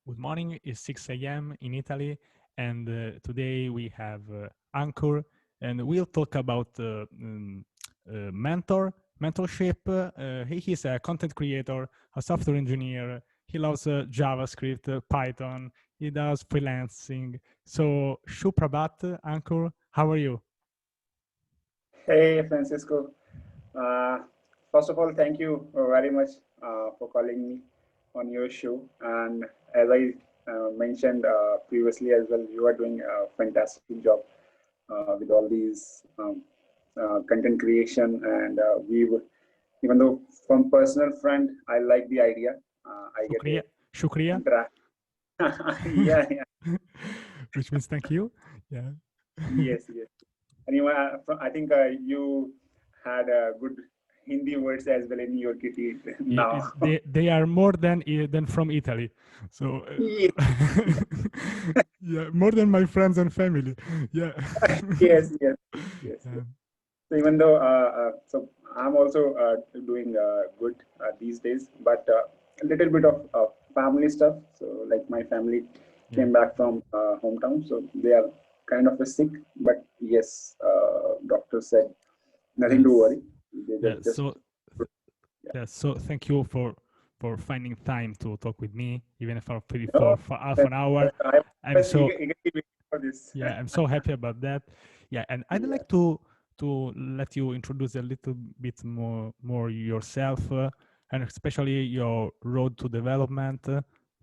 Good morning. It's 6 a.m. in Italy, and today we have Ankur, and we'll talk about mentorship. He is a content creator, a software engineer. He loves JavaScript, Python. He does freelancing. So, Shuprabhat, Ankur, how are you? Hey, Francisco. Uh, First of all, thank you very much for calling me on your show. And as I mentioned previously as well, you are doing a fantastic job with all these content creation. And even though from personal front, I like the idea. I get a Shukriya. Shukriya. interact. Yeah, yeah, Which means thank you. Yeah. yes, yes. Anyway, I think you had good Hindi words as well in your kitty Yeah, now. they are more than from Italy, so Ye- yeah, more than my friends and family. Yeah. Yes, yes, yes, yes. Yeah. So even though, so I'm also doing good these days, but a little bit of family stuff. So like my family Yeah. came back from hometown, so they are kind of sick. But yes, doctor said nothing to Yes. worry. They Yeah. just So yeah. yeah. So thank you for finding time to talk with me, even for No, for half an hour. I'm I'm so eagerly waiting for this. Yeah, I'm so happy about that. Yeah, and I'd Yeah. like to let you introduce a little bit more yourself, and especially your road to development,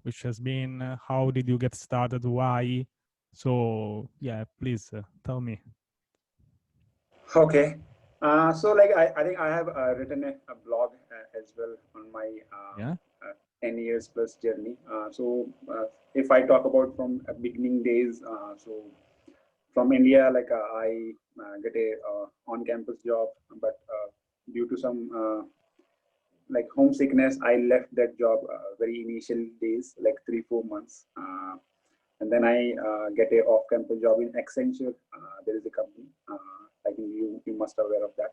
which has been how did you get started, why? So yeah, please tell me. Okay. So like I think I have written a blog as well on my Yeah. 10 years plus journey. If I talk about from beginning days, so from India, like I get a on-campus job, but due to some like homesickness, I left that job very initial days, like 3 4 months. And then I get a off-campus job in Accenture. There is a company. I think you must aware of that.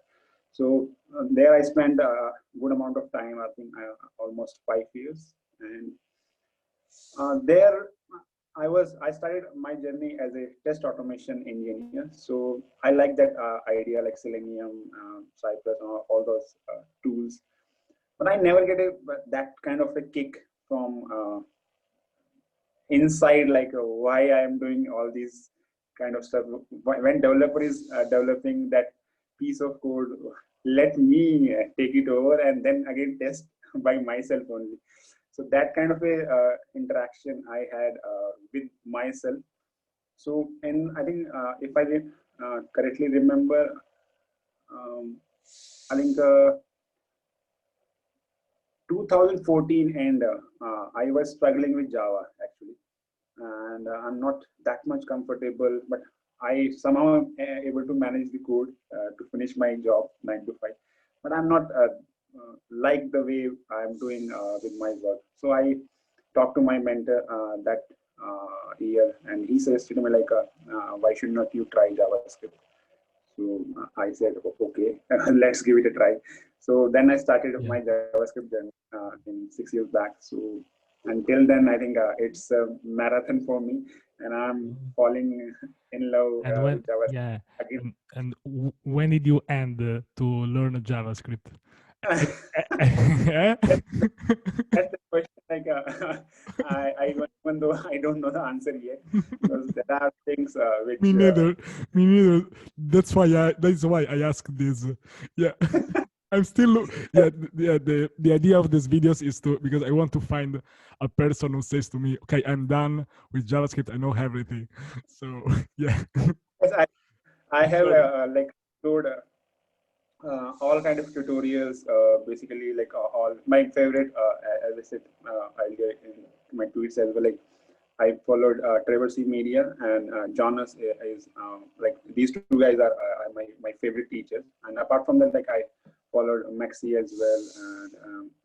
So there I spent a good amount of time. I think almost 5 years, and there I started my journey as a test automation engineer. So I like that idea, like Selenium, Cypress, and all those tools. But I never get that kind of a kick from inside, like why I am doing all these kind of stuff. When developer is developing that piece of code, let me take it over and then again test by myself only. So that kind of a interaction I had with myself. So, and I think if I correctly remember, um, I think 2014, and I was struggling with Java actually, and I'm not that much comfortable, but I somehow am able to manage the code to finish my job 9 to 5. But I'm not like the way I'm doing with my work. So I talked to my mentor that year, and he suggested me like, why should not you try JavaScript? So I said, okay, let's give it a try. So then I started Yeah. my JavaScript journey in 6 years back. So until then, I think it's a marathon for me, and I'm Mm. falling in love And when with JavaScript yeah, again. when did you end to learn JavaScript? that's, Eh? that's the question. Like, even though I don't know the answer yet, because there are things Me which neither. Me neither. That's why I asked this. Yeah. I'm still yeah the idea of these videos is to because I want to find a person who says to me, okay, I'm done with JavaScript. I know everything. So yeah. yes, I have Sorry. like explored all kind of tutorials. Basically, like all my favorite, as I said earlier in my tweets as well. Like I followed Trevor C. Media, and Jonas is like these two guys are my favorite teachers. And apart from that, like I followed Maxi as well,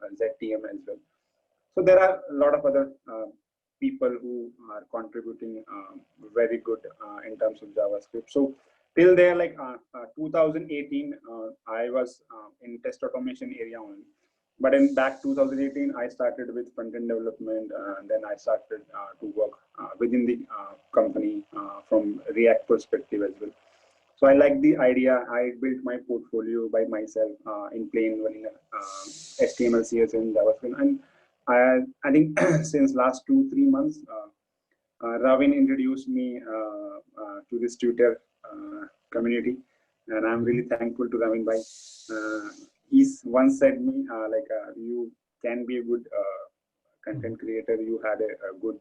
and ZTM as well. So there are a lot of other people who are contributing very good in terms of JavaScript. So till there, like 2018, I was in test automation area only. but in back 2018, I started with front-end development, and then I started to work within the company from React perspective as well. So I like the idea. I built my portfolio by myself in plain vanilla HTML, CSS, and JavaScript. And I think since last 2-3 months, Ravin introduced me to this Twitter community, and I'm really thankful to Ravin Bhai. He's once said me you can be a good content creator. You had a good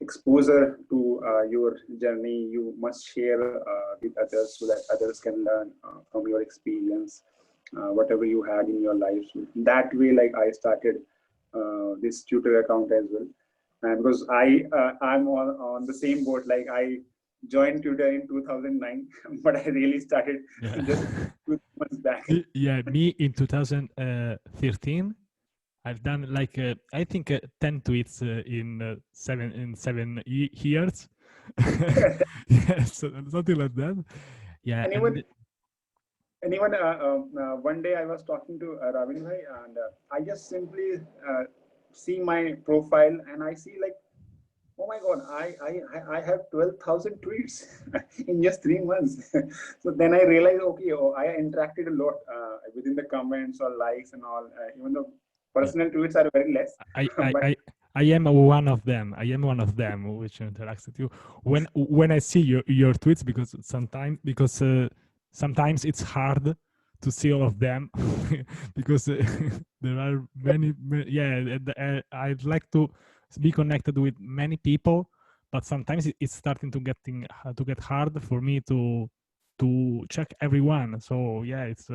exposure to your journey. You must share with others so that others can learn from your experience, whatever you had in your life. So that way, like I started this Twitter account as well, and because I'm on the same boat. Like I joined Twitter in 2009, but I really started just 2 months back. Yeah, me in 2013. I've done like I think 10 tweets in 7 years. Yeah, so something like that. Yeah, and even one day I was talking to Ravin Bhai, and I just simply see my profile, and I see like, oh my God, I have 12,000 tweets in just 3 months. So then I realized, okay, I interacted a lot within the comments or likes and all, even though personal tweets are very less. I am one of them. I am one of them which interacts with you when I see your tweets, because sometimes it's hard to see all of them because there are many. Yeah, I'd like to be connected with many people, but sometimes it's starting to get hard for me to check everyone. So yeah, it's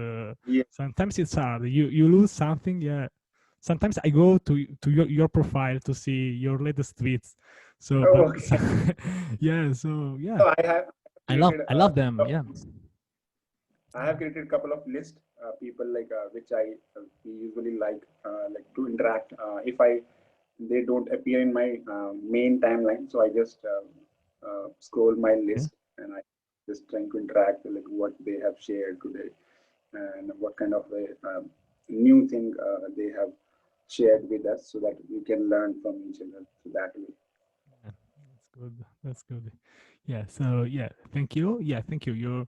sometimes it's hard. You lose something. Yeah, sometimes I go to your profile to see your latest tweets. So, yeah, so yeah. So I love them. Yeah. I have created a couple of lists, people like which I usually like to interact. If they don't appear in my main timeline, so I just scroll my list and I just trying to interact like what they have shared today and what kind of a new thing they have shared with us, so that we can learn from each other. So that way. Yeah, that's good. That's good. Yeah. So yeah, thank you. Yeah, thank you. Your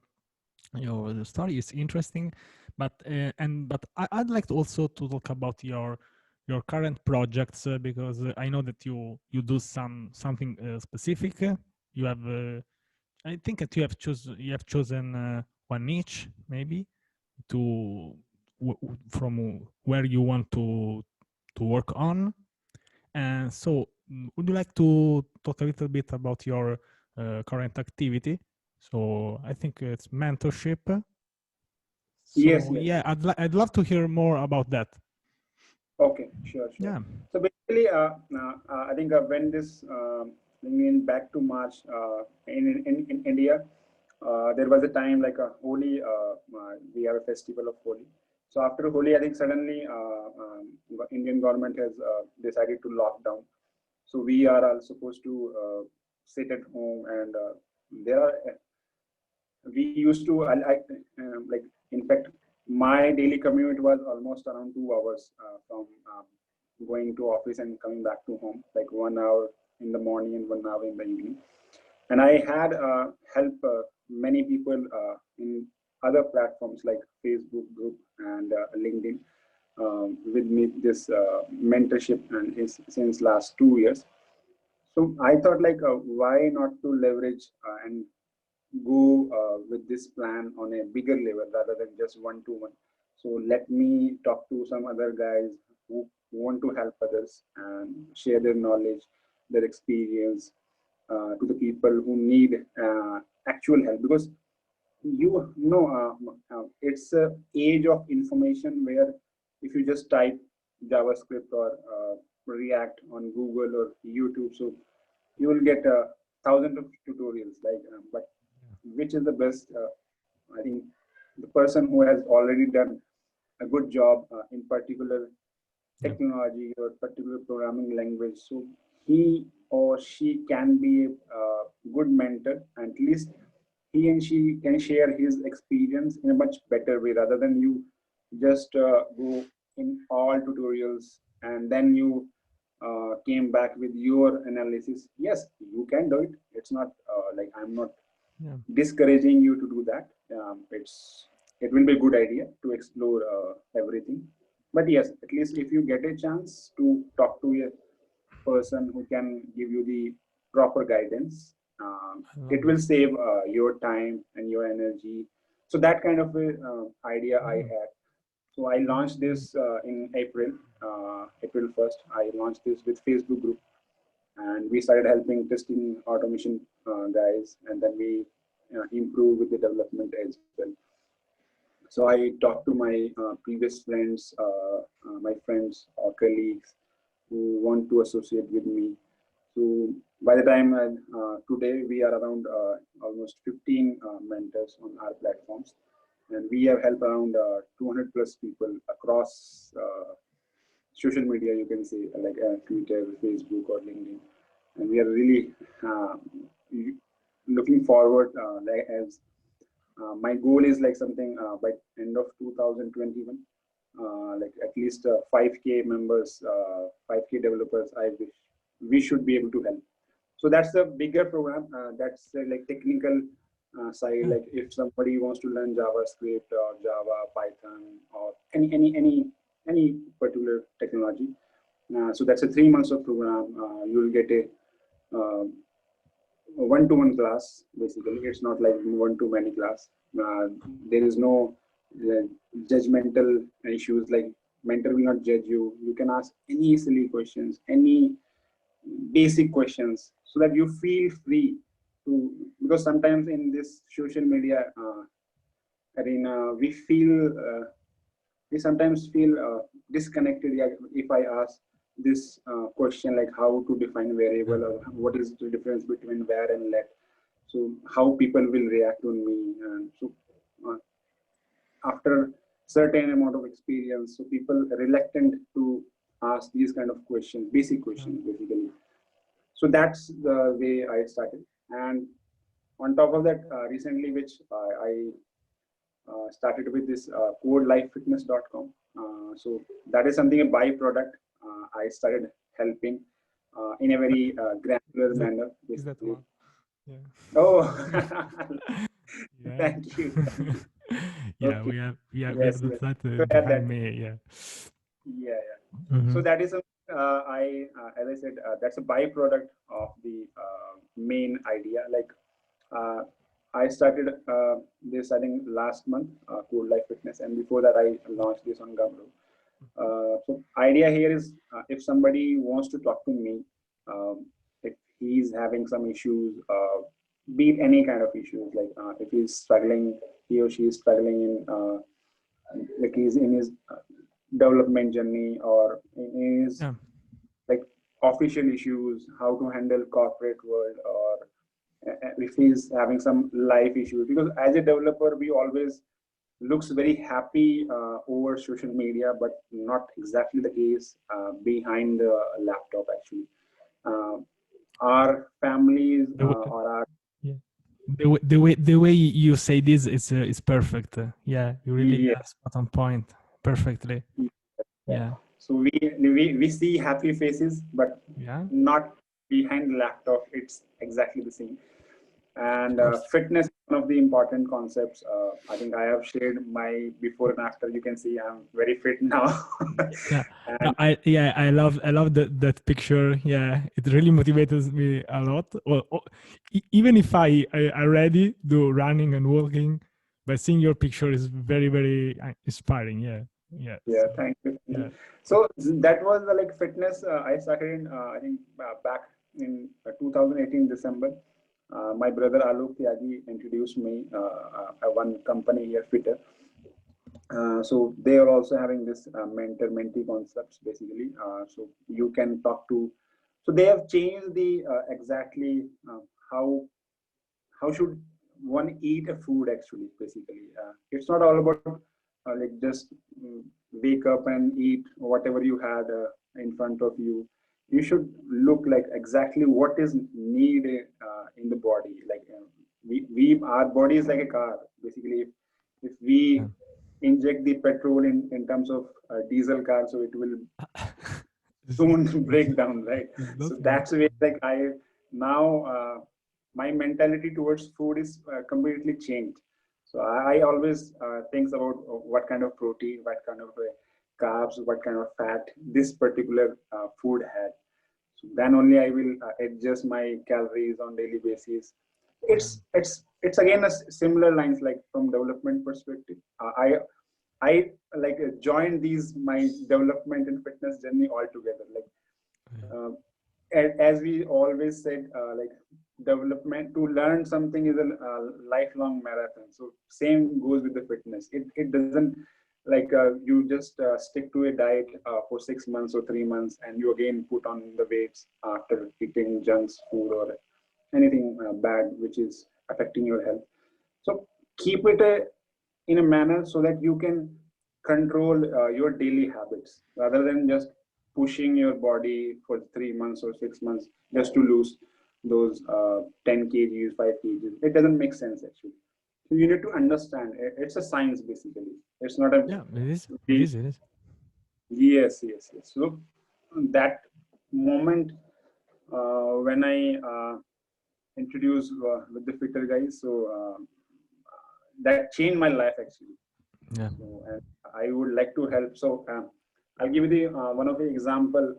story is interesting, but I'd like to also to talk about your current projects because I know that you do something specific. You have I think that you have chosen one niche maybe to from where you want to work on. And so would you like to talk a little bit about your current activity? So I think it's mentorship. So Yes. yeah, I'd love to hear more about that. Okay, sure. Yeah. So basically, I think when this back to March in India, there was a time like a Holi. We have a festival of Holi. So after Holi, I think suddenly Indian government has decided to lock down. So we are all supposed to sit at home, and there are we used to like, in fact, my daily commute was almost around 2 hours from going to office and coming back to home, like 1 hour in the morning and 1 hour in the evening. And I had helped many people in other platforms like Facebook group and LinkedIn with me this mentorship and since last 2 years. So I thought like why not to leverage and go with this plan on a bigger level rather than just one-to-one. So let me talk to some other guys who want to help others and share their knowledge, their experience to the people who need actual help. Because you know it's a age of information where if you just type JavaScript or React on Google or YouTube, so you will get thousands of tutorials. Like, but which is the best? I think the person who has already done a good job in particular technology or particular programming language, so he or she can be a good mentor, and at least he and she can share his experience in a much better way rather than you just go in all tutorials and then you came back with your analysis. Yes, you can do it. It's not like I'm not Yeah. discouraging you to do that. It will be a good idea to explore everything. But yes, at least if you get a chance to talk to a person who can give you the proper guidance, I love it it. will save your time and your energy. So that kind of a, idea I Mm. had. So I launched this in April, April 1st. I launched this with Facebook group, and we started helping testing automation guys, and then we improve with the development as well. So I talked to my previous friends, my friends or colleagues who want to associate with me. So by the time today we are around almost 15 mentors on our platforms, and we have helped around 200 plus people across social media. You can say like Twitter, Facebook, or LinkedIn, and we are really uh, looking forward like as my goal is like something by end of 2021, like at least 5K members, 5K developers. I wish we should be able to help. So that's the bigger program. That's like technical side. Yeah. Like if somebody wants to learn JavaScript or Java, Python, or any particular technology. So that's a 3 months of program. You'll get a one-to-one class. Basically, it's not like one-to-many class. There is no uh, judgmental issues. Like mentor will not judge you. You can ask any silly questions, any basic questions, so that you feel free to. Because sometimes in this social media arena, we sometimes feel disconnected. Yeah, if I ask this question like how to define Yeah. variable or what is the difference between var and let, so how people will react on me, and so uh, after certain amount of experience, so people are reluctant to ask these kind of questions, basic Yeah. questions basically. So that's the way I started. And on top of that, recently which I started with this codelifefitness.com. So that is something a byproduct. I started helping in a very granular Is that manner, is that basically. one? Yeah. Oh, Yeah. thank you, thank you. Yeah, Okay, we have yes, the yes. flat So yeah, behind that, me. Yeah. yeah, yeah. So Hmm. that is a, as I said, that's a byproduct of the main idea. Like uh, I started this, I think, last month, Cool Life Fitness, and before that, I launched this on Gumroad. So idea here is if somebody wants to talk to me, if he's having some issues, be it any kind of issues, like if he's struggling, he or she is struggling in, like he's in his development journey or in his Yeah. like official issues, how to handle corporate world, or if he's having some life issues. Because as a developer, we always looks very happy over social media, but not exactly the case behind the laptop actually. Uh, our families The way, or our, yeah. The way you say this is perfect. Yeah, you really yeah, spot on point perfectly. yeah. Yeah. So we see happy faces, but Yeah. not behind the laptop. It's exactly the same. Of And course. fitness is one of the important concepts. I think I have shared my before and after. You can see I'm very fit now. Yeah. No, And I love that picture. Yeah, it really motivates me a lot. Well, even if I already do running and walking, but seeing your picture is very inspiring. Yeah. Yeah. yeah, So thank you, thank you. yeah. So that was the like fitness. I started in I think back in 2018 December. My brother Alok Tyagi introduced me one company here, Fitter. So they are also having this mentor-mentee concepts basically. So you can talk to. So they have changed the exactly how how should one eat a food actually basically. It's not all about like just wake up and eat whatever you had in front of you. You should look like exactly what is needed in the body. Like we our body is like a car basically. If we Yeah. inject the petrol in terms of diesel car, so it will soon break down, right? So that's where like I now my mentality towards food is completely changed. So I always thinks about what kind of protein, what kind of carbs, what kind of fat this particular food had. So then only I will adjust my calories on daily basis. It's again a similar lines like from development perspective. I like joined these my development and fitness journey all together. Like uh, as we always said, like development to learn something is a lifelong marathon. So same goes with the fitness. It doesn't like you just stick to a diet for 6 months or 3 months and you again put on the weights after eating junk food or anything bad which is affecting your health. So keep it in a manner so that you can control your daily habits rather than just pushing your body for 3 months or 6 months just to lose those 10 kgs, 5 kgs. It doesn't make sense actually. So you need to understand it's a science basically. It's not a Yeah, it is. It is. yes. So that moment when I introduced with the fitter guys, so that changed my life actually. Yeah. So and I would like to help. So I'll give you the one of the example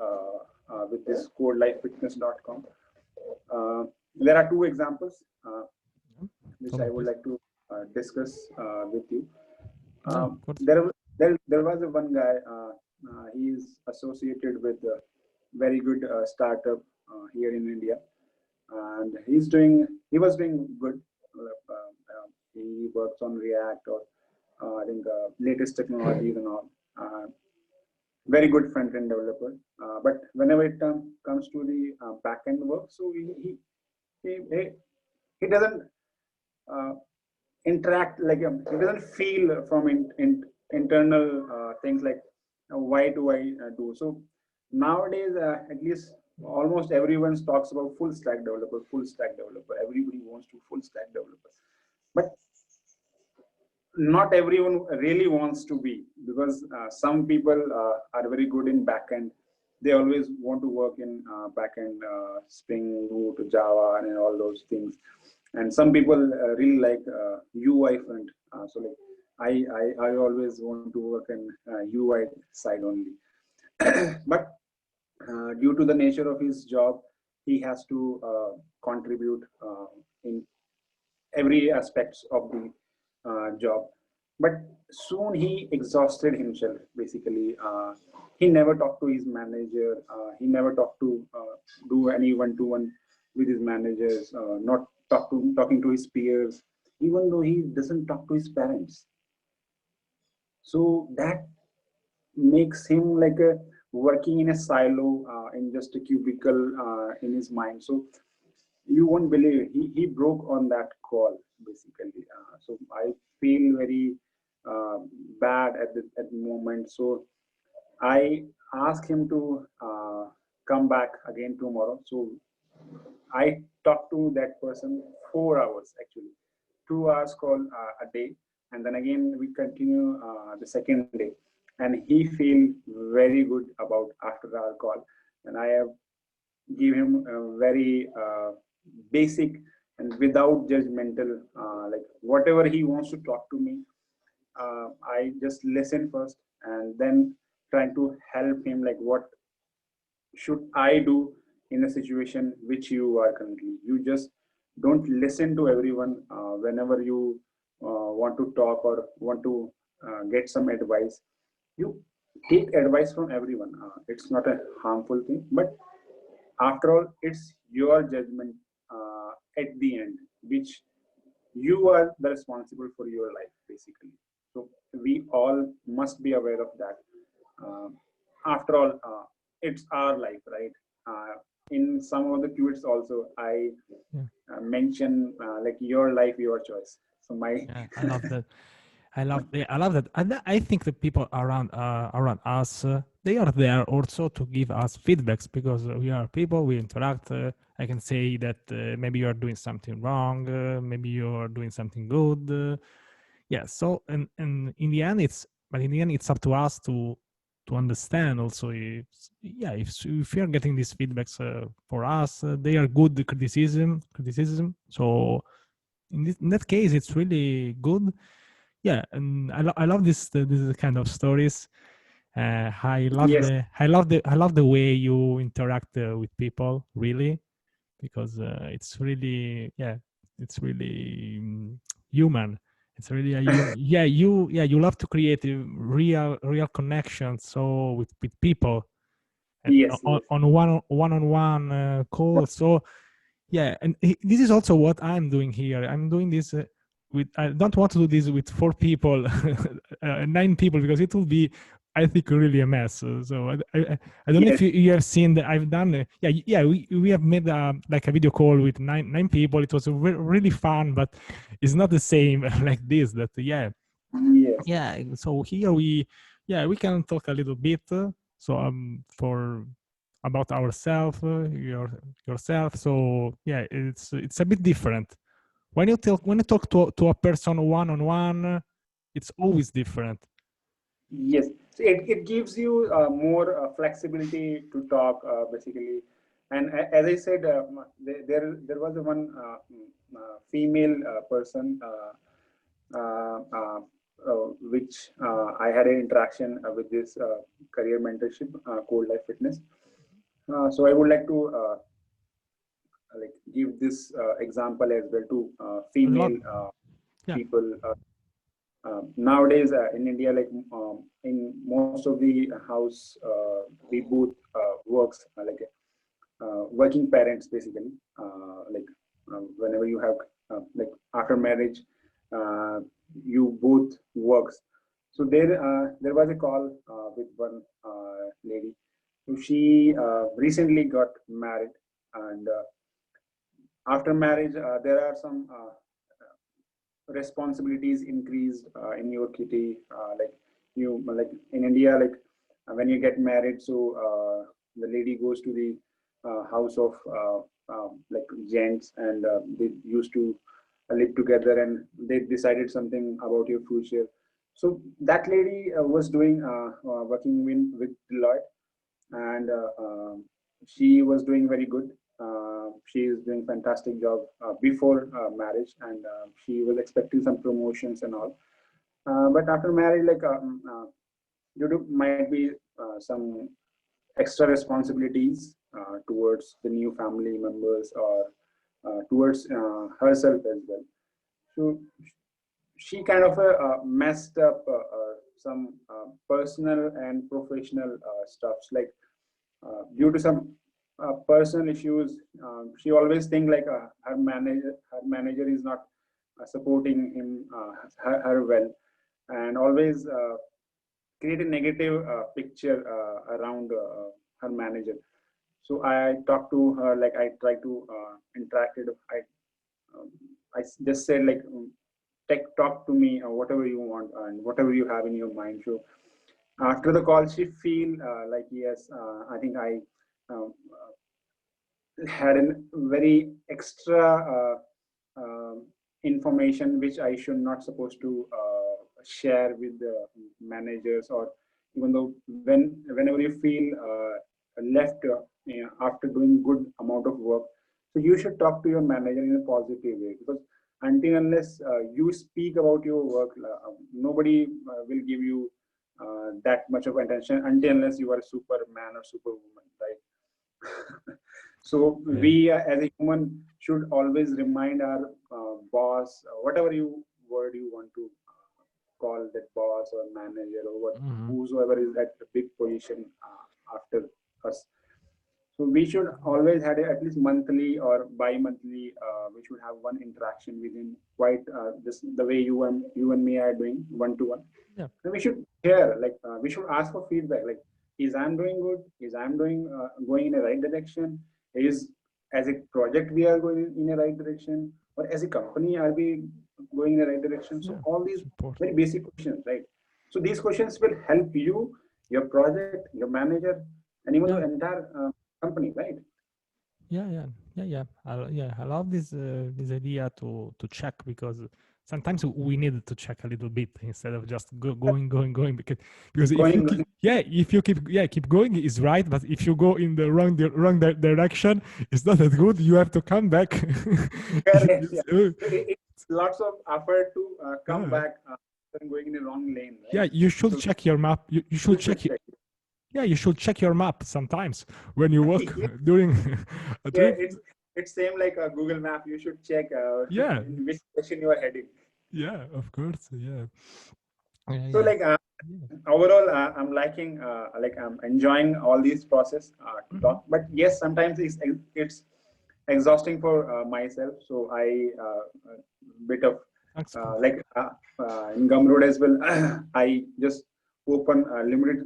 with this codelifefitness.com. There are two examples which I would like to discuss with you. There, there was a one guy. He is associated with a very good startup here in India, and he was doing good. He works on React or I think latest technologies and all. Very good front end developer. But whenever it comes to the back end work, so he doesn't uh, interact like he doesn't feel from internal things like why do I do so. Nowadays, at least almost everyone talks about full stack developer, full stack developer. Everybody wants to full stack developer, but not everyone really wants to be, because some people are very good in backend. They always want to work in backend, Spring Boot, Java, and all those things. And some people really like UI front. So like I always want to work in UI side only. But due to the nature of his job, he has to contribute in every aspects of the job. But soon he exhausted himself basically. He never talked to his manager. He never talked to do any one-to-one with his managers, not talking to his peers, even though he doesn't talk to his parents. So that makes him like a working in a silo, in just a cubicle in his mind. So you won't believe it. He broke on that call basically. So I feel very uh, bad at the moment. So I asked him to come back again tomorrow. So I talked to that person 4 hours actually, 2 hours call a day, and then again we continue the second day, and he feel very good about after our call, and I have give him a very basic and without judgmental like whatever he wants to talk to me. I just listen first and then trying to help him like what should I do in a situation which you are currently. You just don't listen to everyone whenever you want to talk or want to get some advice. You take advice from everyone. It's not a harmful thing, but after all, it's your judgment at the end, which you are the responsible for your life, basically. So we all must be aware of that. After all, it's our life, right? In some of the tweets also, I mention like your life, your choice. So my I love that. I love that. And I think the people around us, they are there also to give us feedbacks because we are people, we interact. I can say that maybe you are doing something wrong, maybe you are doing something good. yeah. So and in the end, it's up to us to understand also if yeah if we are getting these feedbacks for us, they are good criticism. So in that case, it's really good. Yeah, and I love this kind of stories. Yes, I love the way you interact with people, really, because it's really yeah it's really human. It's really a you love to create a real connections so with people and yes, yes. on one-on-one call. So yeah, and this is also what I'm doing here. I'm doing this with I don't want to do this with 4 people 9 people, because it will be, I think, really a mess. So I don't know Yes, if you have seen that I've done we have made like a video call with nine people. It was really fun, but it's not the same like this. That yes, so here we can talk a little bit. So for about ourselves, yourself. So yeah, it's a bit different when you talk to a person one on one. It's always different. yes. So it gives you more flexibility to talk, basically. And as I said, there was one female person which I had an interaction with this career mentorship, Cold Life Fitness. So I would like to like give this example as well to A lot. female Yeah. people. Nowadays in India, like in most of the house, we both works like working parents basically. Like whenever you have like after marriage, uh, you both works. So there was a call with one lady. So she recently got married, and after marriage, there are some responsibilities increased in your kitty. Like you, like in India, like when you get married, so the lady goes to the house of like gents, and they used to live together, and they decided something about your future. So that lady was doing working with Deloitte, and she was doing very good. She is doing fantastic job before marriage, and she was expecting some promotions and all. But after marriage, like due to might be some extra responsibilities towards the new family members, or towards herself as well. So she kind of messed up some personal and professional stuffs, like due to some personal issues. She always think like her manager is not supporting him her well, and always create a negative picture around her manager. So I talked to her, like I try to interact it. Um, I just said like talk to me whatever you want and whatever you have in your mind. So after the call, she feel like yes, I think I um, had a very extra information which I should not supposed to share with the managers, or even though whenever you feel left after doing good amount of work, so you should talk to your manager in a positive way, because until unless you speak about your work, nobody will give you that much of attention until unless you are a superman or superwoman, right? So Yeah. we as a human should always remind our boss, whatever you word you want to call that boss or manager, or what Mhm. whosoever is at the big position after us. So we should always have at least monthly or bi-monthly. We should have one interaction within quite this the way you and me are doing one to one. Yeah. And we should hear, like we should ask for feedback, like is I'm doing good, is I'm doing going in the right direction, is as a project we are going in the right direction, or as a company are we going in the right direction. So Yeah. all It's these important. very basic questions, right? So these questions will help you, your project, your manager, and even the Yeah. entire company, right? Yeah. I love this idea to check, because sometimes we need to check a little bit instead of just going because if you Going, keep going is right, but if you go in the wrong direction, it's not that good. You have to come back. correct, yeah. It's lots of effort to come Yeah. back going in the wrong lane, right? Yeah, you should So check your map. You should check. check. Yeah, you should check your map sometimes when you walk Yeah. during a Yeah, trip. it's same like a Google map. You should check Yeah. in which direction you are heading. Yeah, of course. Yeah. So like overall, I'm liking like I'm enjoying all these process to talk. But yes, sometimes it's exhausting for myself. So I bit of Thanks. like in Gumroad as well. I just open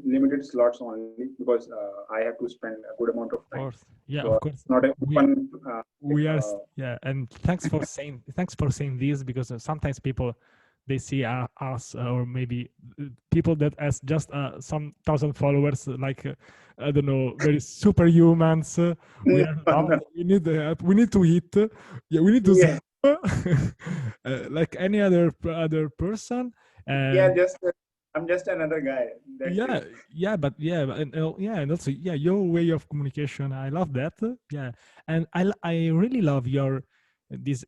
limited slots only because I have to spend a good amount of Of time. course. Yeah, So of course. not a open. We are yeah, and thanks for saying this, because sometimes people, they see us, or maybe people that has just some thousand followers, like I don't know, very superhumans. We are not. We need to eat. Yeah, we need to Yeah. sleep, like any other person. Yeah, And I'm just another guy. That's yeah, it. and also your way of communication, I love that. Yeah, and I really love this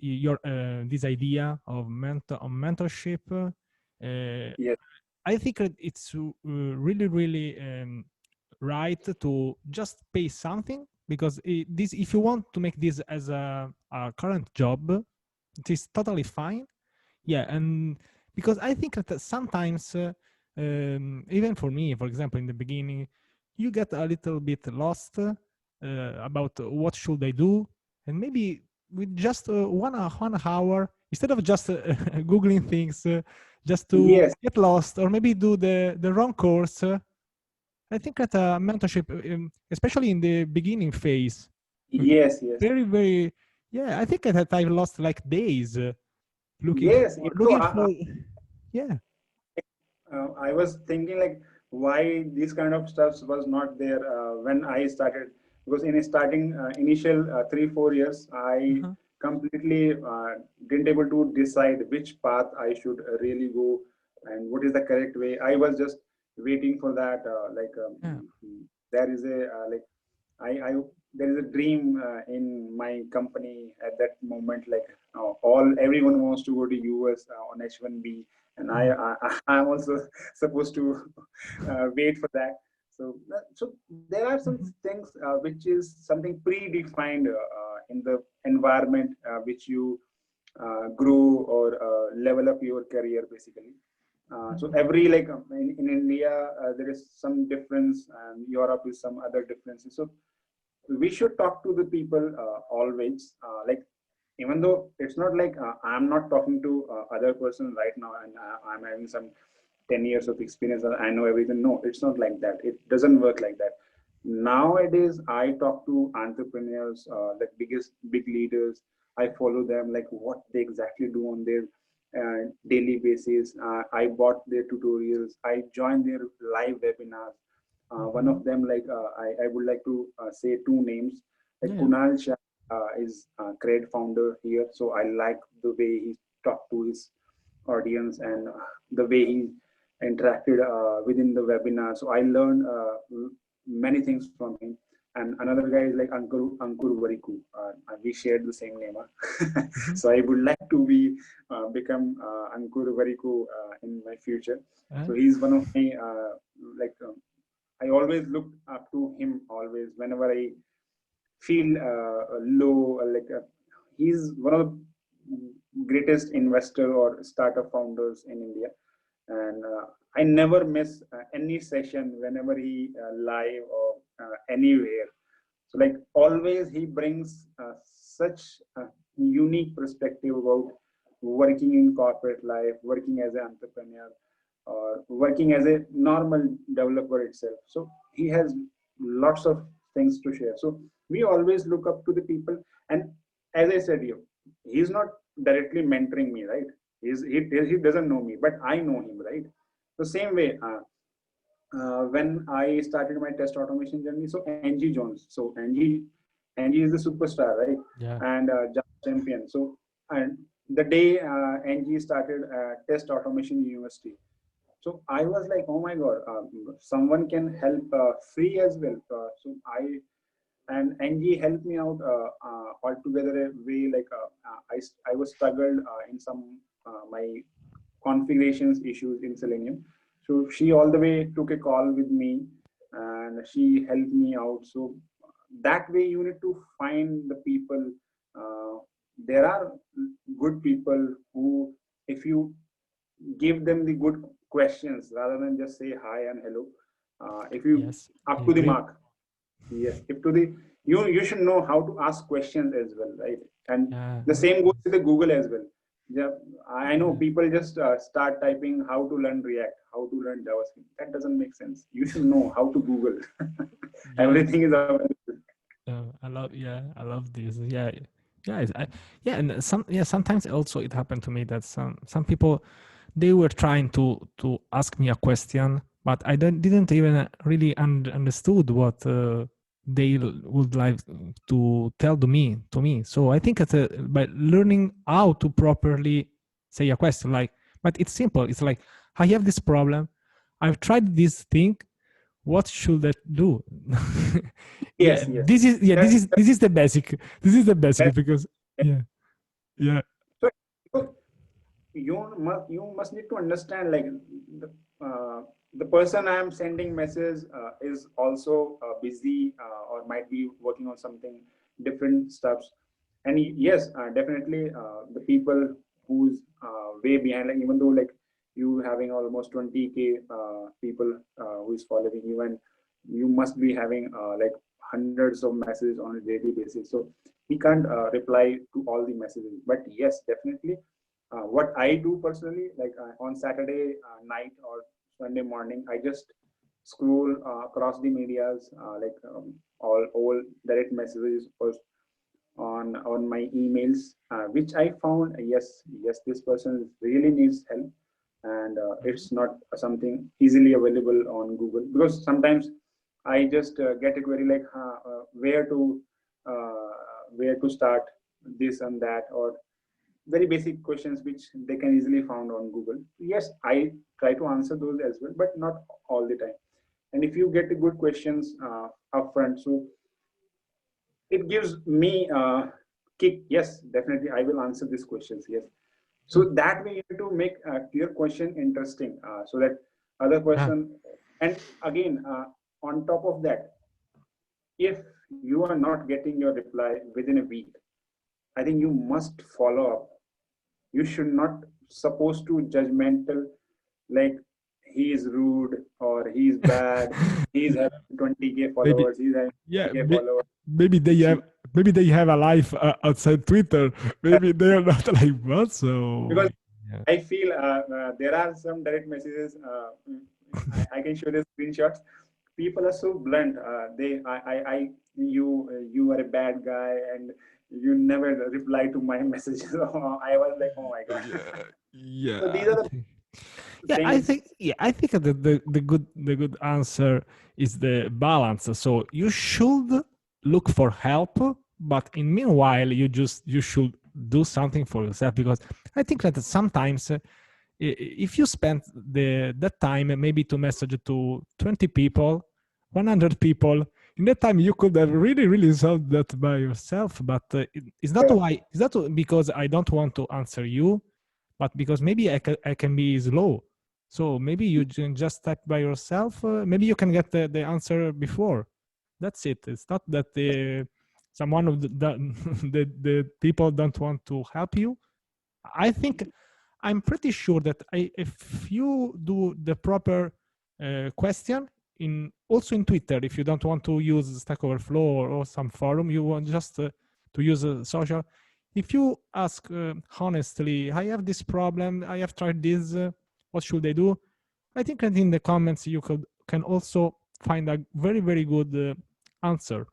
idea of mentorship. Yes. I think that it's really right to just pay something, because this, if you want to make this as a current job, it is totally fine. Yeah, and because I think that sometimes, even for me, for example, in the beginning, you get a little bit lost about what should I do, and maybe with just 1 hour, instead of just googling things, just to Yes. get lost, or maybe do the wrong course. I think that mentorship, especially in the beginning phase, Yes. Yes. very, yeah. I think that I've lost like days looking Yes. So looking for, yeah. I was thinking like why this kind of stuff was not there when I started, because in starting initial 3-4 years I Uh-huh. completely didn't able to decide which path I should really go and what is the correct way. I was just waiting for that Yeah. there is a like I there is a dream in my company at that moment. Like all everyone wants to go to US on H1B, and I'm also supposed to wait for that. So there are some things which is something predefined in the environment which you grow or level up your career basically. So every like in India there is some difference, and Europe is some other differences. So we should talk to the people always like even though it's not like I'm not talking to other person right now and I'm having some 10 years of experience and I know everything. No, it's not like that. It doesn't work like that. Nowadays I talk to entrepreneurs, the biggest big leaders. I follow them, like what they exactly do on their daily basis. I bought their tutorials, I joined their live webinars. One of them, like I would like to say two names. Like Yeah. Kunal Shah is great founder here, so I like the way he talked to his audience and the way he interacted within the webinar. So I learned many things from him. And another guy is like Ankur Variku. We shared the same name. So I would like to become Ankur Variku in my future. So he's one of my like I always look up to him always whenever I feel low. He's one of the greatest investor or startup founders in India, and I never miss any session whenever he live or anywhere. So like always he brings such a unique perspective about working in corporate life, working as an entrepreneur, or working as a normal developer itself. So he has lots of things to share. So we always look up to the people. And as I said, he's not directly mentoring me, right? He doesn't know me, but I know him, right? The same way, when I started my test automation journey, so Angie Jones, Angie is the superstar, right? Yeah. And Java champion. So and the day NG started test automation university. So I was like, oh my God, someone can help free as well. And NG helped me out altogether a way like I was struggled in some my configurations issues in Selenium. So she all the way took a call with me and she helped me out. So that way you need to find the people. There are good people who, if you give them the good questions rather than just say hi and hello, if you Yes, up I to the agree. mark, yes, if to the you should know how to ask questions as well, right? And Yeah, the same goes to the Google as well. Yeah, I know yeah, people just start typing how to learn React, how to learn JavaScript. That doesn't make sense. You should know how to Google. yeah. Everything is available. I love, yeah, I love this. Yeah, yeah, yeah, and yeah, sometimes also it happened to me that some people, they were trying to ask me a question, but I didn't even really understood what they would like to tell to me. So I think by learning how to properly say a question, like, but it's simple. It's like, I have this problem. I've tried this thing. What should I do? Yeah, Yes, yes. this is, yeah, That's, this is the basic. This is the basic that's because, yeah, yeah, so you must need to understand like the, uh, the person I am sending message is also busy or might be working on something different stuffs. And yes, definitely the people who's way behind, like even though like you having almost 20K people who is following you, and you must be having like hundreds of messages on a daily basis, so we can't reply to all the messages. But yes, definitely what I do personally, like on Saturday night or Sunday morning, I just scroll across the medias, like all direct messages first on my emails, which I found yes, this person really needs help, and mhm, it's not something easily available on Google, because sometimes I just get a query like uh, where to start this and that, or very basic questions which they can easily found on Google. Yes, I try to answer those as well, but not all the time. And if you get the good questions upfront, so it gives me a kick. Yes, definitely, I will answer these questions. Yes, mm, so that way you have to make a clear question interesting, so that other yeah, question. And again, on top of that, if you are not getting your reply within a week, I think you must follow up. You should not supposed to judgmental like he is rude or he's bad, he's having 20K maybe, followers, he's having yeah, 50K followers. maybe they have, maybe they have a life outside Twitter. Maybe they are not like what. So Because yeah, I feel there are some direct messages. I can show the screenshots. People are so blunt. You are a bad guy and you never reply to my messages. I was like, oh my god. yeah, So yeah. these are the Yeah, I things. think, yeah, I think that the good answer is the balance. So you should look for help, but in meanwhile you should do something for yourself, because I think that sometimes if you spend that time maybe to message to 20 people, 100 people, in that time you could have really solved that by yourself. But it's not Yeah, why, it's not because I don't want to answer you, but because maybe I can be slow. So maybe you can just type by yourself. Maybe you can get the answer before. That's it. It's not that someone of the people don't want to help you. I think I'm pretty sure that if you do the proper question in, also in Twitter, if you don't want to use Stack Overflow or some forum, you want just to use a social. If you ask honestly, I have this problem, I have tried this, what should I do? I think that in the comments you can also find a very good answer.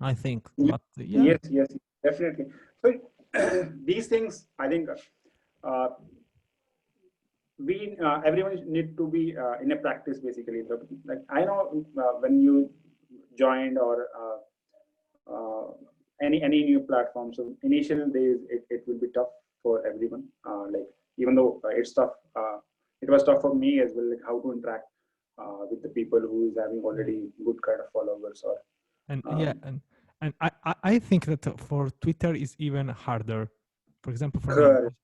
I think, but yeah, yes, definitely. So these things, I think, uh, we everyone need to be in a practice basically. Like I know when you joined or any new platform, so initial days it will be tough for everyone. Like even though it's tough, it was tough for me as well. Like how to interact with the people who is having already good kind of followers or. And Um, and I think that for Twitter is even harder. For example, for me, correct.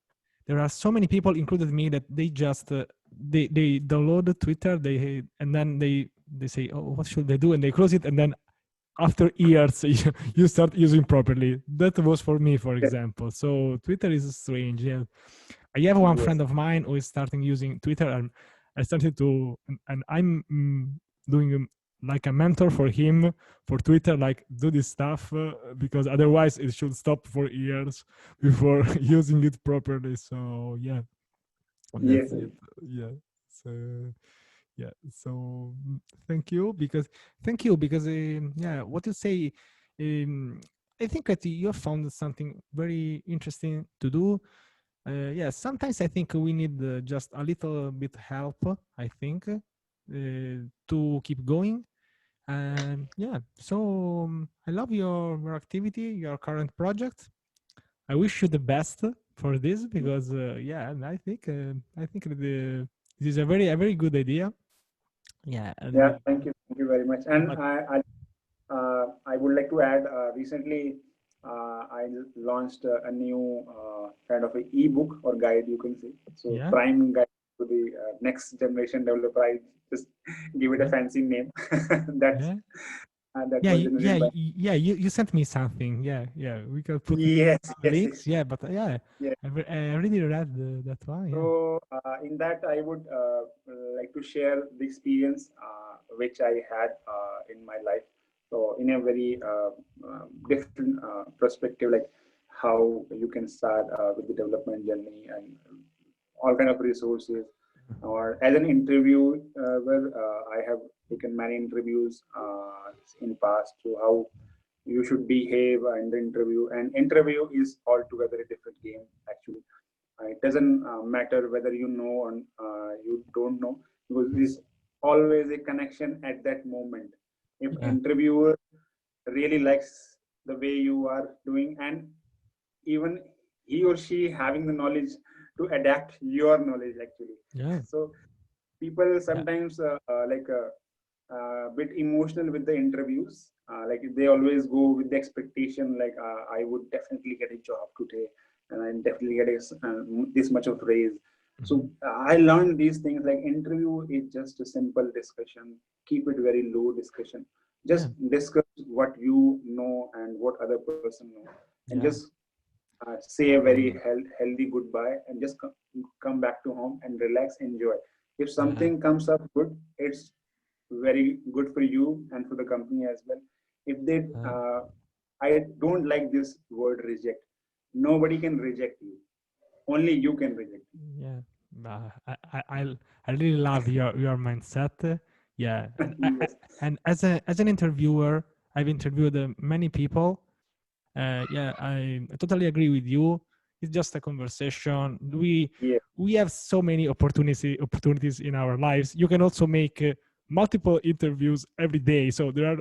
there are so many people, included me, that they just they download the Twitter, and then they say, oh, what should they do, and they close it, and then after years you start using properly. That was for me, for Yes. example. So Twitter is strange. Yeah, I have one Yes. friend of mine who is starting using Twitter, and I started to, and I'm doing like a mentor for him for Twitter, like do this stuff because otherwise it should stop for years before using it properly. So yeah, that's Yes. it. Yeah. So yeah. So thank you because yeah, what you say. Um, I think that you have found something very interesting to do. Yeah, sometimes I think we need just a little bit help, I think, to keep going. And yeah, so I love your activity, your current project. I wish you the best for this because yeah, and I think that this is a very good idea. Yeah, Yeah. and Thank you very much. And but I would like to add. Recently, I launched a new kind of a ebook or guide, you can say. So yeah, prime guide to the next generation developer. I just give it a yeah, fancy name. That's yeah. that Yeah, was generated by. yeah. You sent me something. Yeah, yeah. We can put Yes, yes, links. yes. Yeah, but yeah, Yeah. I really read that one. Yeah, So in that, I would like to share the experience which I had in my life. So in a very different perspective, like how you can start with the development journey and all kind of resources. Or as an interview, where I have taken many interviews in past to how you should behave in the interview. And interview is altogether a different game actually. It doesn't matter whether you know or you don't know, because there's always a connection at that moment. If yeah, interviewer really likes the way you are doing, and even he or she having the knowledge to adapt your knowledge actually. yeah, So people yeah, sometimes like bit emotional with the interviews. Like they always go with the expectation, like I would definitely get a job today, and I definitely get this much of raise. mhm, So I learned these things. Like interview is just a simple discussion. Keep it very low discussion. yeah, Just discuss what you know and what other person know, and yeah. just say a very Mm, healthy goodbye, and just come back to home and relax, enjoy. If yeah, something comes up good, it's very good for you and for the company as well. If they uh, I don't like this word reject. Nobody can reject you, only you can reject. yeah. I really love your mindset. Yeah, and Yes. and as an interviewer, I've interviewed many people. Yeah, I totally agree with you. It's just a conversation. Yeah. We have so many opportunities in our lives. You can also make multiple interviews every day. So there are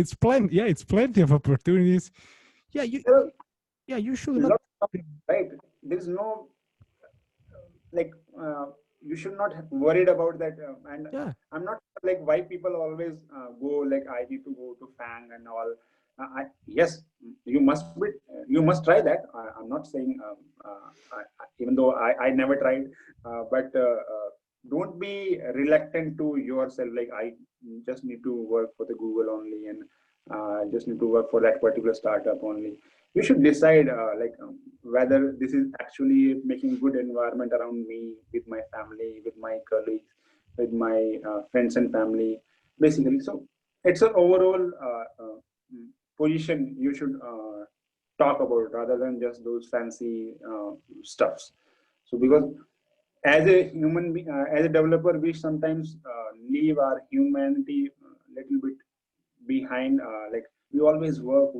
it's plenty. Yeah, it's plenty of opportunities. Yeah, There are yeah, you should not. lots of, right. There's no like you should not worried about that. And Yeah, I'm not like why people always go like I need to go to Fang and all. Yes, you must be, you must try that. I'm not saying even though I never tried, but don't be reluctant to yourself. Like I just need to work for the Google only, and just need to work for that particular startup only. You should decide whether this is actually making good environment around me, with my family, with my colleagues, with my friends and family, basically. So it's an overall position you should talk about rather than just those fancy stuffs. So because as a as a developer, we sometimes leave our humanity a little bit behind. Like we always work.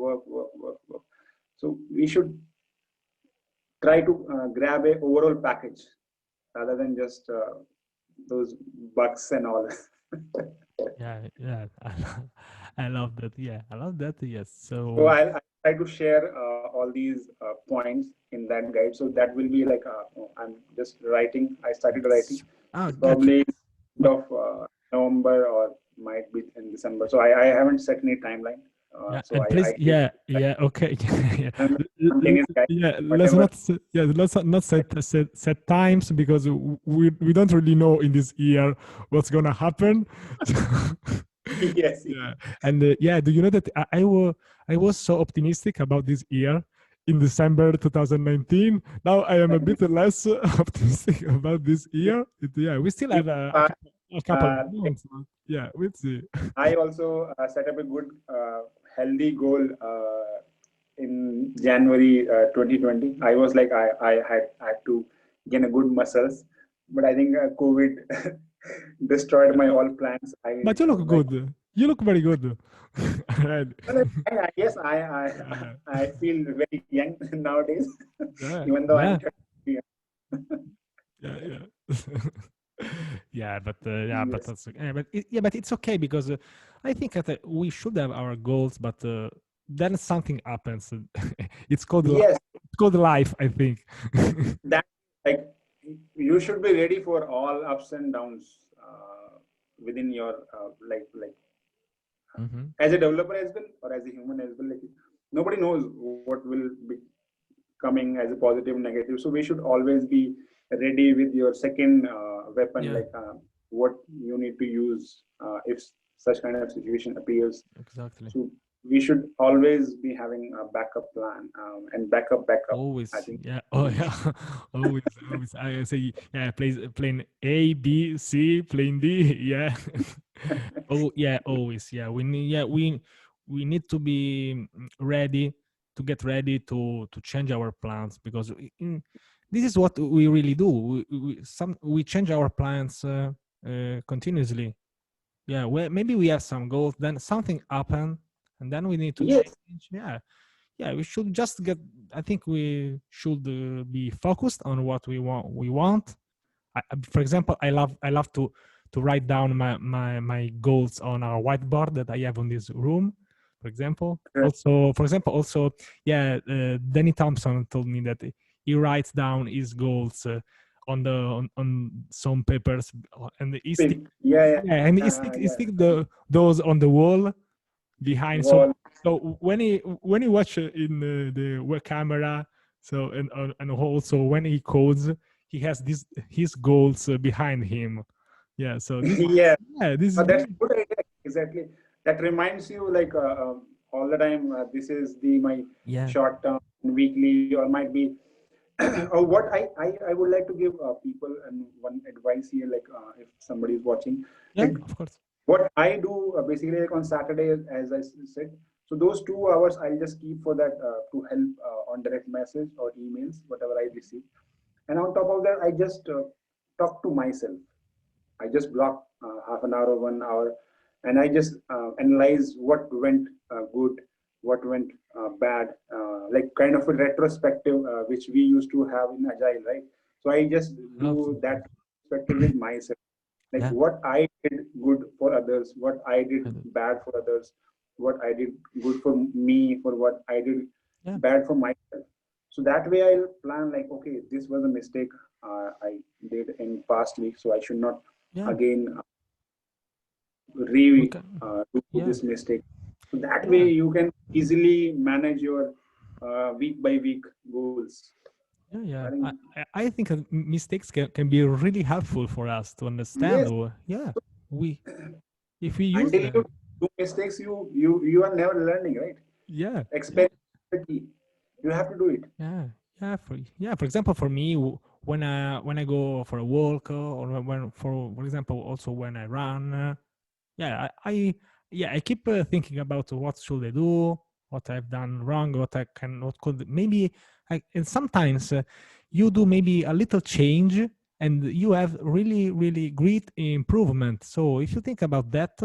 So we should try to grab a overall package rather than just those bucks and all. yeah, yeah. I love that. Yeah, I love that. Yes. So So try to share all these points in that guide. So that will be like I'm just writing. I started writing. Oh, It's good. probably end But of November or might be in December. So I haven't set any timeline. yeah, So and please, I keep okay, yeah, spontaneous guide, yeah. Let's whatever. not, let's not set times because we don't really know in this year what's gonna happen. Yes. Yeah, and yeah, do you know that I was so optimistic about this year in December 2019. Now I am a bit less optimistic about this year. Yeah, we still have Uh, a couple of uh, months. But yeah, we'll see. I also set up a good, healthy goal in January 2020. I was like, I had to gain a good muscles, but I think COVID destroyed my all plans. I But you look like, good. You look very good. Right. well, yes, Yeah, I feel very young nowadays, yeah, even though I'm yeah, 30. yeah. Yeah, but Yes, but it's okay because I think that we should have our goals, but then something happens. It's called yes, it's called life, I think. that like you should be ready for all ups and downs within your Hmm. as a developer as well or as a human as well. Like nobody knows what will be coming as a positive, negative. So we should always be ready with your second weapon, Yeah, like what you need to use if such kind of situation appears. exactly. So we should always be having a backup plan and backup. I Always, think yeah. Oh, yeah. Always, always. I say, yeah. Plane A, B, C, plane D. Yeah. Oh, yeah. Always, yeah. We need, yeah. We need to be ready to get ready to change our plans because this is what we really do. We change our plans continuously. Yeah. Well, maybe we have some goals, then something happen, and then we need to yes, change. Yeah, yeah, we should just get, I think we should be focused on what we want. For example, I love to write down my goals on a whiteboard that I have on this room, for example. Also, for example, also, yeah, Danny Thompson told me that he writes down his goals on some papers, and he stick, yeah, yeah, and he yeah. stick those on the wall behind. So Wall. when he watch in the web camera, so and also when he codes, he has his goals behind him. Yeah, so this Yeah. yeah this is That's really, good idea. Exactly. That reminds you like all the time. This is the my yeah, short term, weekly, or might be. Or what I would like to give people and one advice here. Like if somebody is watching, yeah, like of course, what I do basically like on Saturday, as I said. So those 2 hours I'll just keep for that to help on direct message or emails, whatever I receive. And on top of that, I just talk to myself. I just block half an hour or 1 hour, and I just analyze what went good, what went bad, like kind of a retrospective, which we used to have in Agile, right? So I just do absolutely, that perspective with myself, like yeah, what I did good for others, what I did bad for others, what I did good for me, for what I did yeah, bad for myself. So that way I'll plan like, okay, this was a mistake I did in past week, so I should not yeah, again we can, do yeah, this mistake. So that way yeah. you can easily manage your week by week goals. Yeah, I yeah. think I think mistakes can be really helpful for us to understand. yes, Or yeah, we if we use until you them. do mistakes, you are never learning, right? Yeah, yeah, Experiment is the key. You have to do it. yeah. For example, for me, when I go for a walk or when for example also when I run, yeah, I keep thinking about what should I do, what I've done wrong, what I cannot could maybe. And sometimes you do maybe a little change and you have really really great improvement. So if you think about that,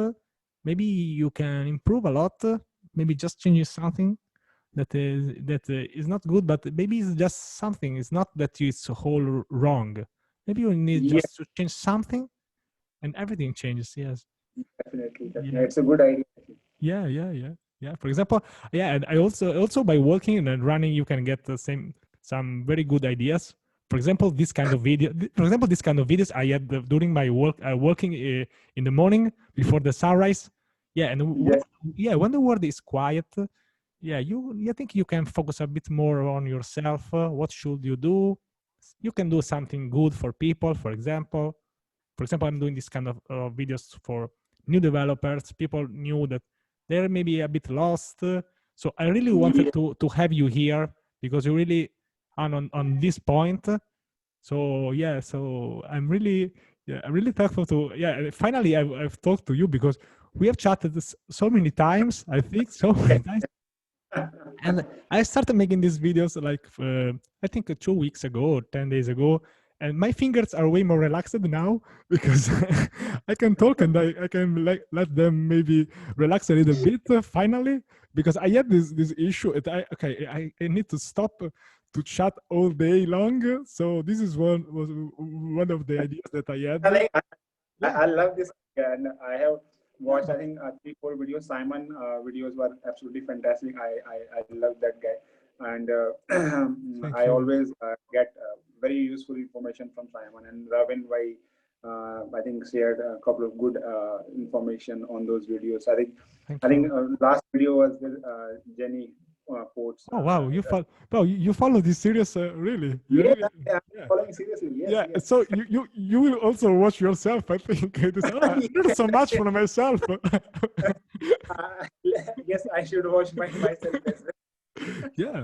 maybe you can improve a lot. Maybe just changing something that is not good, but maybe it's just something. It's not that it's whole wrong. Maybe you need Yeah, just to change something, and everything changes. Yes. definitely, definitely. Yeah. It's a good idea. Yeah. Yeah. Yeah. Yeah, for example, yeah, and I also by working and running, you can get the some very good ideas. For example, this kind of this kind of videos I had during my working in the morning before the sunrise. Yeah, and Yes. when the world is quiet, yeah, you think you can focus a bit more on yourself. What should you do? You can do something good for people. For example, I'm doing this kind of videos for new developers. People knew that they're maybe a bit lost. So I really wanted to have you here because you really on this point. So yeah, so I'm really thankful to finally I've talked to you because we have chatted so many times. I think so many times. And I started making these videos like I think 2 weeks ago or 10 days ago, and my fingers are way more relaxed now because I can talk and I can like let them maybe relax a little bit finally, because I had this issue. I need to stop to chat all day long. So this is one of the ideas that I had. I think Yeah. I love this, and I have watched I think 3 4 videos. Simon videos were absolutely fantastic. I love that guy, and Thank I you. always get very useful information from Simon and Ravin. Why I think shared a couple of good information on those videos. Thank I think you. last video was with Jenny Ports. Oh wow, you follow this series really? You Yeah, really I'm yeah. following seriously. Yes, Yeah, yes. so you will also watch yourself. I think it is. Oh, I learned so much from myself. Uh, yes, I should watch myself as well. Yeah,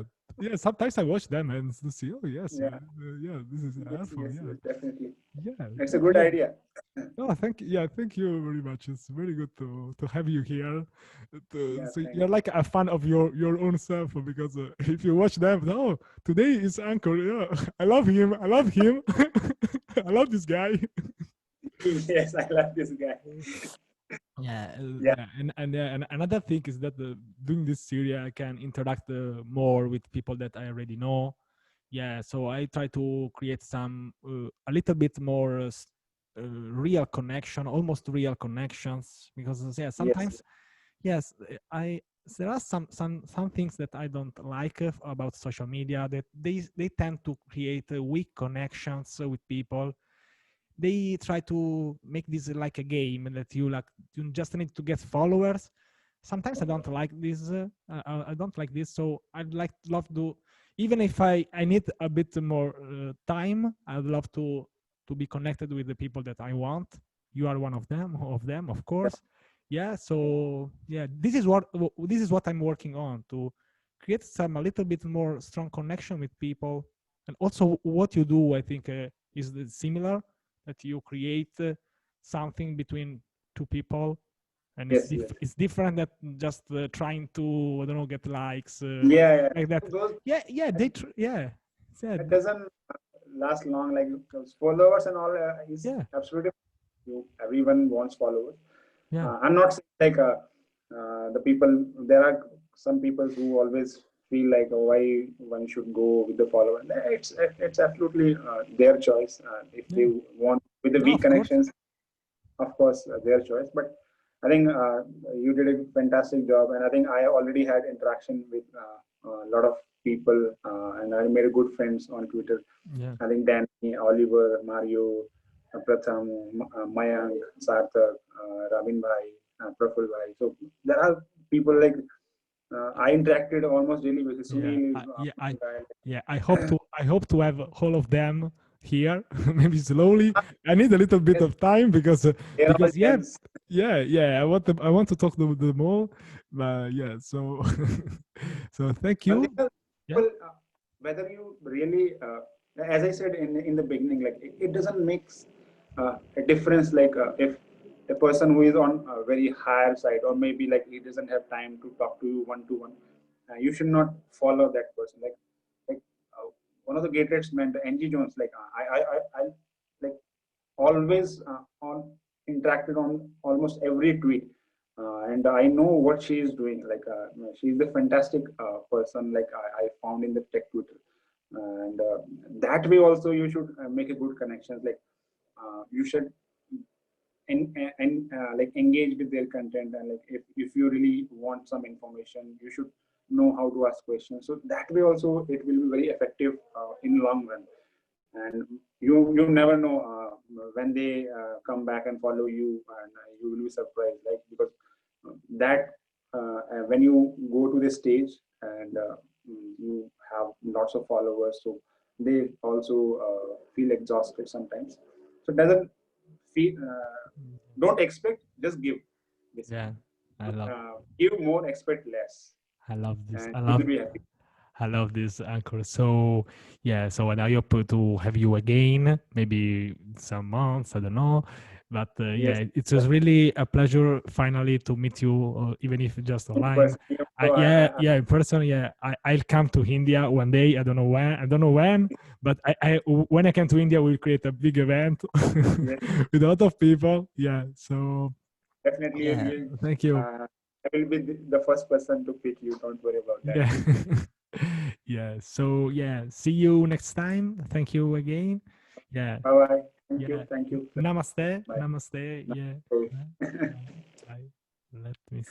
yeah. Sometimes I watch them and see. Oh yes, Yeah, yeah. This is yes, helpful. yes, Yeah, yes, definitely. yeah. It's a Thank good you. idea. Oh, thank you. Yeah, thank you very much. It's very good to have you here. Yeah, So thank you're like a fan of your own self because if you watch them, no, today is Anchor. Yeah, I love him. I love him. I love this guy. you. Yes, I love this guy. Yeah, Yeah, and another thing is that doing this series, I can interact more with people that I already know. Yeah, so I try to create some a little bit more real connection, almost real connections, because yeah, yes, sometimes yes, I there are some things that I don't like about social media, that they tend to create weak connections with people. They try to make this like a game that you just need to get followers. Sometimes I don't like this. I don't like this. So I'd like love to, even if I need a bit more time, I'd love to be connected with the people that I want. You are one of them, of course. Yeah. So yeah, this is what I'm working on, to create some a little bit more strong connection with people. And also what you do, I think, is similar, that you create something between two people, and yes, yes. it's different that just trying to, I don't know, get likes Yeah, yeah. like that. Those Yeah, yeah, it said doesn't last long. Like those followers and all is yeah, absolutely. You, everyone wants followers. yeah, I'm not saying like the people. There are some people who always feel like why one should go with the follower. It's absolutely their choice. If they yeah. want with the No, weak of course. connections, of course, their choice. But I think you did a fantastic job, and I think I already had interaction with a lot of people, and I made good friends on Twitter. Yeah, I think Danny, Oliver, Mario, Pratham, Mayank, Sarthak, Ravin Bhai, Praful Bhai. So there are people like I interacted almost daily with Sunil is yeah. one guy. I hope to have all of them here. Maybe slowly. I need a little bit Yes, of time they're all because gems. yeah. I want to talk to them all. But yeah, so so thank And you. there are Yeah, people, whether you really, as I said in the beginning, like it doesn't make a difference. Like if a person who is on a very higher side, or maybe like he doesn't have time to talk to you one to one, you should not follow that person. Like one of the greatest men, Angie Jones. Like I like always on interacted on almost every tweet, and I know what she is doing. Like she's a fantastic person. Like I found in the tech Twitter, and that way also you should make a good connections. Like you should like engage with their content, and like if you really want some information, you should know how to ask questions. So that way also it will be very effective in long run. And you never know when they come back and follow you, and you will be surprised, like, because that when you go to the stage and you have lots of followers, so they also feel exhausted sometimes. So doesn't feel don't expect, just give, Yeah, basically. I love Give more, expect less, I love this. and you will be happy. I love this, Anchor. So yeah, so and I hope to have you again, maybe some months, I don't know. But Yes, yeah, it was really a pleasure finally to meet you, even if just in online. person. So Yeah, in person. Yeah, I'll come to India one day. I don't know when. I don't know when, but when I come to India, we'll create a big event yes, with a lot of people. Yeah. So definitely yeah, will. thank you. I will be the first person to pick you. Don't worry about that. Yeah. Yeah. So yeah, see you next time. Thank you again. Yeah. Bye bye. Thank you. Yeah. Thank you. Namaste. Bye. Namaste. Yeah. Bye. Bye. Let me